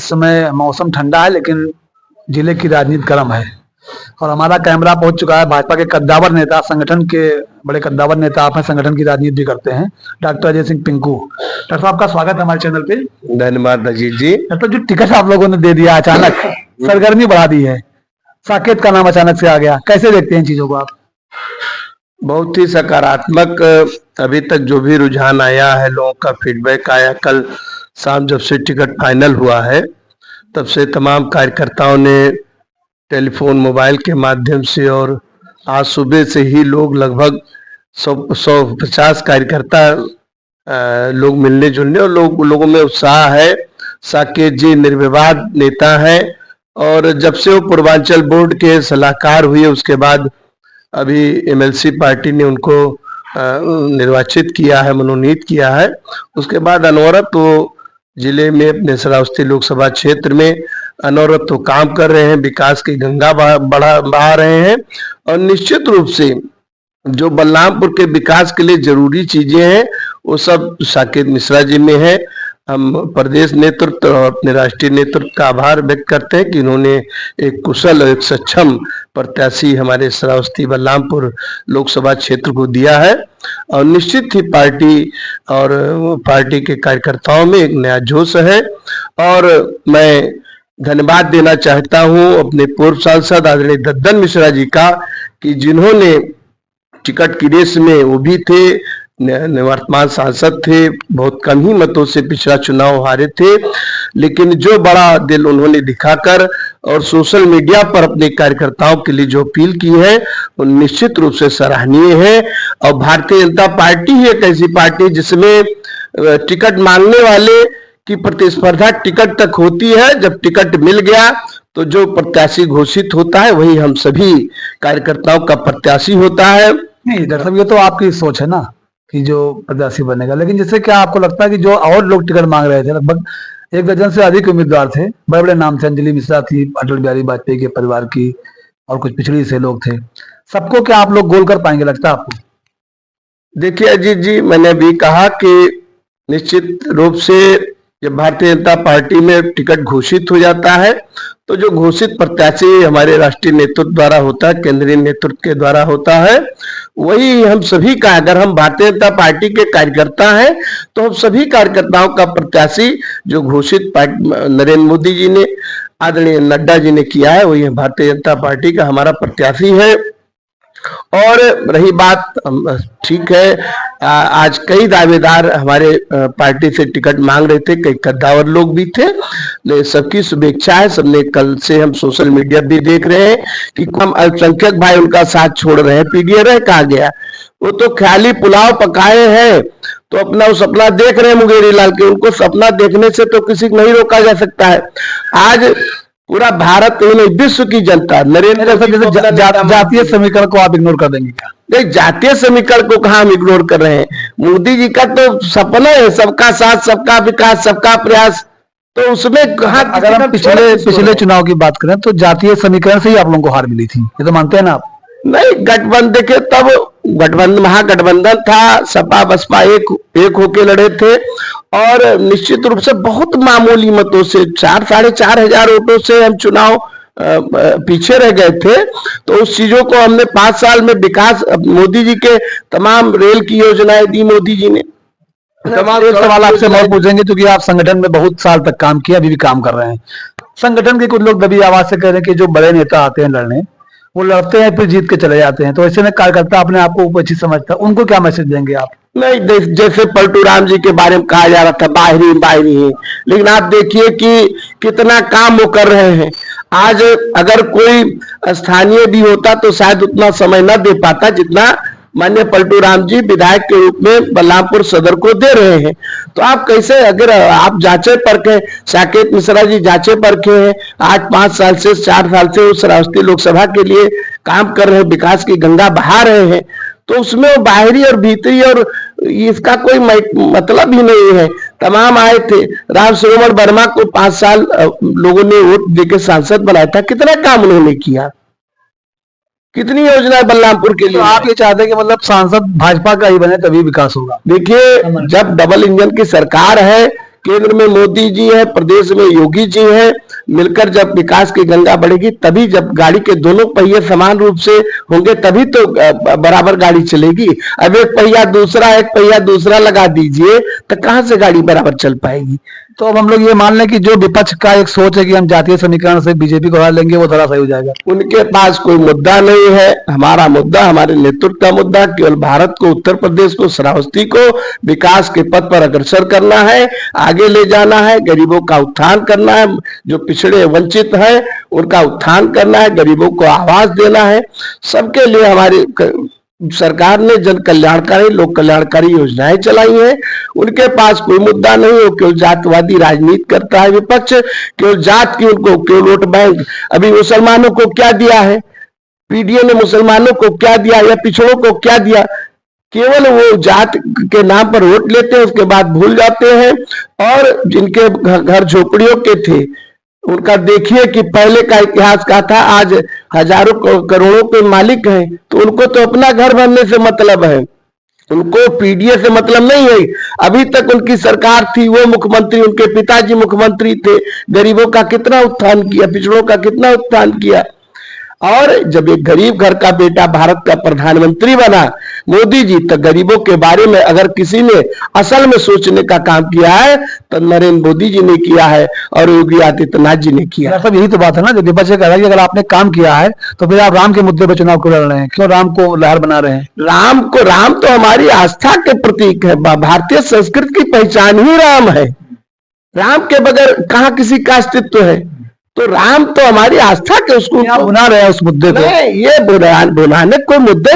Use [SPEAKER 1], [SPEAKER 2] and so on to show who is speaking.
[SPEAKER 1] इस समय मौसम ठंडा है लेकिन जिले की राजनीति गर्म है और हमारा कैमरा पहुंच चुका है भाजपा के कद्दावर नेता, संगठन के बड़े कद्दावर नेता आप हैं, संगठन की राजनीति भी करते हैं, डॉक्टर अजय सिंह पिंकू। डॉक्टर साहब का स्वागत है हमारे चैनल पे।
[SPEAKER 2] धन्यवाद अजीत जी।
[SPEAKER 1] डॉक्टर, जो टिकट आप लोगों ने दे दिया अचानक, सरगर्मी बढ़ा दी है, साकेत का नाम अचानक से आ गया, कैसे देखते हैं इन चीजों को आप?
[SPEAKER 2] बहुत ही सकारात्मक अभी तक जो भी रुझान आया है, लोगों का फीडबैक आया। कल शाम जब से टिकट फाइनल हुआ है तब से तमाम कार्यकर्ताओं ने टेलीफोन, मोबाइल के माध्यम से और आज सुबह से ही लोग लगभग 150 कार्यकर्ता लोग मिलने जुलने और लोगों में उत्साह है। साकेत जी निर्विवाद नेता हैं और जब से वो पूर्वांचल बोर्ड के सलाहकार हुए उसके बाद अभी एमएलसी पार्टी ने उनको निर्वाचित किया है, मनोनीत किया है। उसके बाद अनवरत वो जिले में अपने श्रावस्ती लोकसभा क्षेत्र में अनवरत तो काम कर रहे हैं, विकास की गंगा बहा रहे हैं और निश्चित रूप से जो बलरामपुर के विकास के लिए जरूरी चीजें हैं वो सब साकेत मिश्रा जी में है। हम प्रदेश नेतृत्व और अपने राष्ट्रीय नेतृत्व का आभार व्यक्त करते हैं कि इन्होंने एक कुशल और एक सक्षम प्रत्याशी हमारे श्रावस्ती बलरामपुर लोकसभा क्षेत्र को दिया है और निश्चित ही पार्टी के कार्यकर्ताओं में एक नया जोश है। और मैं धन्यवाद देना चाहता हूं अपने पूर्व सांसद आदरणीय दद्दन मिश्रा जी का कि जिन्होंने टिकट की रेस में वो भी थे, निवर्तमान सांसद थे, बहुत कम ही मतों से पिछला चुनाव हारे थे, लेकिन जो बड़ा दिल उन्होंने दिखाकर और सोशल मीडिया पर अपने कार्यकर्ताओं के लिए जो अपील की है वो निश्चित रूप से सराहनीय है। और भारतीय जनता पार्टी ही एक ऐसी पार्टी जिसमें टिकट मांगने वाले की प्रतिस्पर्धा टिकट तक होती है। जब टिकट मिल गया तो जो प्रत्याशी घोषित होता है वही हम सभी कार्यकर्ताओं का प्रत्याशी होता है।
[SPEAKER 1] नहीं डॉक्टर साहब, ये तो आपकी सोच है ना कि जो प्रत्याशी बनेगा, लेकिन जिससे क्या आपको लगता है कि जो और लोग टिकट मांग रहे थे, लगभग 1 दर्जन से अधिक उम्मीदवार थे, बड़े बड़े नाम थे, अंजलि मिश्रा थी, अटल बिहारी वाजपेयी के परिवार की और कुछ पिछड़ी से लोग थे, सबको क्या आप लोग गोल कर पाएंगे लगता है आपको?
[SPEAKER 2] देखिए अजीत जी, मैंने भी कहा कि निश्चित रूप से जब भारतीय जनता पार्टी में टिकट घोषित हो जाता है तो जो घोषित प्रत्याशी हमारे राष्ट्रीय नेतृत्व द्वारा होता है, केंद्रीय नेतृत्व के द्वारा होता है, वही हम सभी का, अगर हम भारतीय जनता पार्टी के कार्यकर्ता हैं तो हम सभी कार्यकर्ताओं का प्रत्याशी जो घोषित नरेंद्र मोदी जी ने, आदरणीय नड्डा जी ने किया है, वही भारतीय जनता पार्टी का हमारा प्रत्याशी है। और रही बात, ठीक है, आज कई दावेदार हमारे पार्टी से टिकट मांग रहे थे, कई कद्दावर लोग भी थे, सबकी शुभेच्छा है। सबने कल से हम सोशल मीडिया भी देख रहे हैं कि हम अल्पसंख्यक भाई उनका साथ छोड़ रहे हैं। पीडीए रह कहा गया, वो तो ख्याली पुलाव पकाए हैं तो अपना वो सपना देख रहे हैं मुंगेरी लाल के, उनको सपना देखने से तो किसी को नहीं रोका जा सकता है। आज पूरा भारत नहीं, विश्व की जनता नरेंद्र
[SPEAKER 1] जातीय समीकरण को आप इग्नोर कर देंगे क्या?
[SPEAKER 2] नहीं, जातीय समीकरण को कहाँ हम इग्नोर कर रहे हैं? मोदी जी का तो सपना है सबका साथ, सबका विकास, सबका प्रयास, तो उसमें कहा।
[SPEAKER 1] अगर हम पिछले चुनाव की बात करें तो जातीय समीकरण से ही आप लोगों को हार मिली थी, ये तो मानते हैं ना आप?
[SPEAKER 2] नहीं, गठबंधन देखे तब महागठबंधन था, सपा बसपा एक होके लड़े थे और निश्चित रूप से बहुत मामूली मतों से 4,500 वोटों से हम चुनाव पीछे रह गए थे। तो उस चीजों को हमने 5 साल में विकास, मोदी जी के तमाम रेल की योजनाएं दी मोदी जी ने।
[SPEAKER 1] तमाम एक सवाल आपसे मैं पूछेंगे क्योंकि आप संगठन में बहुत साल तक काम किया, अभी भी काम कर रहे हैं। संगठन के कुछ लोग दबी आवाज से कह रहे हैं कि जो बड़े नेता आते हैं लड़ने, वो लड़ते हैं फिर जीत के चले जाते हैं, तो ऐसे में कार्यकर्ता अपने आप को उपचित समझता है, उनको क्या मैसेज देंगे आप?
[SPEAKER 2] नहीं, जैसे पलटू राम जी के बारे में कहा जा रहा था बाहरी है, लेकिन आप देखिए कि कितना काम वो कर रहे हैं। आज अगर कोई स्थानीय भी होता तो शायद उतना समय न दे पाता जितना माननीय पलटू राम जी विधायक के रूप में बलरामपुर सदर को दे रहे हैं। तो आप कैसे, अगर आप जांचे परखे, साकेत मिश्रा जी जांचे परखे हैं, आज 5 साल से 4 साल से उस श्रावस्ती लोकसभा के लिए काम कर रहे हैं, विकास की गंगा बहा रहे हैं, तो उसमें बाहरी और भीतरी और इसका कोई मतलब ही नहीं है। तमाम आए थे, राम श्रवण वर्मा को 5 साल लोगों ने वोट देकर सांसद बनाया था, कितना काम उन्होंने किया, कितनी योजना बलरामपुर के लिए।
[SPEAKER 1] तो आप ये चाहते हैं कि मतलब सांसद भाजपा का ही बने तभी विकास होगा?
[SPEAKER 2] देखिए, जब डबल इंजन की सरकार है, केंद्र में मोदी जी है, प्रदेश में योगी जी है। मिलकर जब विकास की गंगा बढ़ेगी, तभी जब गाड़ी के दोनों पहिए समान रूप से होंगे तभी तो बराबर गाड़ी चलेगी। अब एक पहिया दूसरा लगा दीजिए तो कहां से गाड़ी बराबर चल पाएगी।
[SPEAKER 1] तो अब हम लोग ये मान लें कि जो विपक्ष का एक सोच है कि हम जातीय समीकरण से बीजेपी को हरा लेंगे, वो धराशायी हो जाएगा।
[SPEAKER 2] उनके पास कोई मुद्दा नहीं है। हमारा मुद्दा, हमारे नेतृत्व का मुद्दा केवल भारत को, उत्तर प्रदेश को, श्रावस्ती को विकास के पथ पर अग्रसर करना है, आगे ले जाना है, गरीबों का उत्थान करना है, जो पिछड़े वंचित है उनका उत्थान करना है, गरीबों को आवाज देना है। सबके लिए हमारी सरकार ने जन कल्याणकारी, लोक कल्याणकारी योजनाएं चलाई हैं। उनके पास कोई मुद्दा नहीं है, केवल जातवादी राजनीति करता है विपक्ष, केवल जात की, उनको केवल वोट बैंक। अभी मुसलमानों को क्या दिया है, पीडीए ने मुसलमानों को क्या दिया या पिछड़ों को क्या दिया? केवल वो जात के नाम पर वोट लेते हैं, उसके बाद भूल जाते हैं। और जिनके घर झोपड़ियों के थे, उनका देखिए कि पहले का इतिहास क्या था, आज हजारों करोड़ों के मालिक हैं, तो उनको तो अपना घर बनने से मतलब है, उनको पीडीए से मतलब नहीं है। अभी तक उनकी सरकार थी, वो मुख्यमंत्री, उनके पिताजी मुख्यमंत्री थे, गरीबों का कितना उत्थान किया, पिछड़ों का कितना उत्थान किया। और जब एक गरीब घर का बेटा भारत का प्रधानमंत्री बना मोदी जी, तो गरीबों के बारे में अगर किसी ने असल में सोचने का काम किया है तो नरेंद्र मोदी जी ने किया है और योगी आदित्यनाथ जी ने किया।
[SPEAKER 1] सब यही तो बात है ना, जो विपक्ष कह रहा है कि अगर आपने काम किया है तो फिर आप राम के मुद्दे पर चुनाव क्यों लड़ रहे हैं, क्यों राम को लहर बना रहे हैं?
[SPEAKER 2] राम तो हमारी आस्था के प्रतीक है, भारतीय संस्कृति की पहचान ही राम है। राम के बगैर कहाँ किसी का अस्तित्व है? तो राम तो हमारी आस्था के, उसको
[SPEAKER 1] आप बुना रहे हैं उस मुद्दे को।
[SPEAKER 2] ये बुनाने कोई मुद्दे